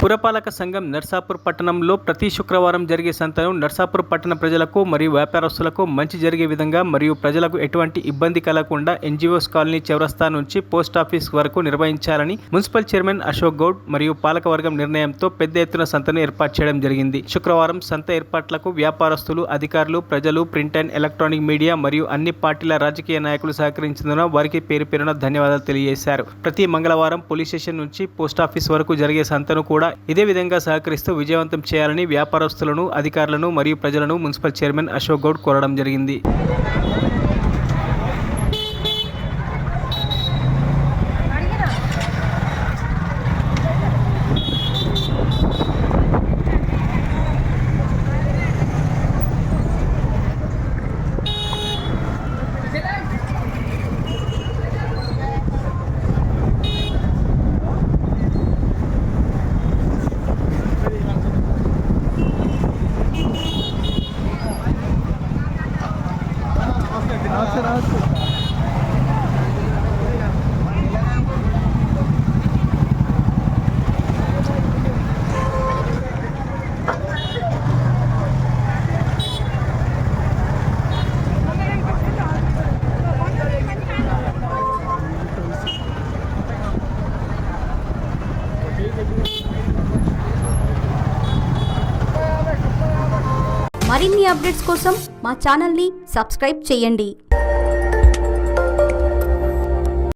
పురపాలక సంఘం నర్సాపూర్ పట్టణంలో ప్రతి శుక్రవారం జరిగే సంతను నర్సాపూర్ పట్టణ ప్రజలకు మరియు వ్యాపారస్తులకు మంచి జరిగే విధంగా మరియు ప్రజలకు ఎటువంటి ఇబ్బంది కలగకుండా ఎన్జిఓస్ కాలనీ చౌరస్తా నుంచి పోస్ట్ ఆఫీస్ వరకు నిర్వహించాలని మున్సిపల్ చైర్మన్ అశోక్ గౌడ్ మరియు పాలకవర్గం నిర్ణయంతో పెద్ద ఎత్తున సంతను ఏర్పాటు చేయడం జరిగింది. శుక్రవారం సంత ఏర్పాట్లకు వ్యాపారస్తులు, అధికారులు, ప్రజలు, ప్రింట్ అండ్ ఎలక్ట్రానిక్ మీడియా మరియు అన్ని పార్టీల రాజకీయ నాయకులు సహకరించినందున వారికి పేరు పేరున ధన్యవాదాలు తెలియజేశారు. ప్రతి మంగళవారం పోలీస్ స్టేషన్ నుంచి పోస్ట్ ఆఫీస్ వరకు జరిగే సంతను కూడా ఇదే విధంగా సహకరిస్తూ విజయవంతం చేయాలని వ్యాపారస్తులను, అధికారులను మరియు ప్రజలను మున్సిపల్ చైర్మన్ అశోక్ గౌడ్ కోరడం జరిగింది. మరిన్ని అప్డేట్స్ కోసం మా ఛానల్ని సబ్స్క్రైబ్ చేయండి.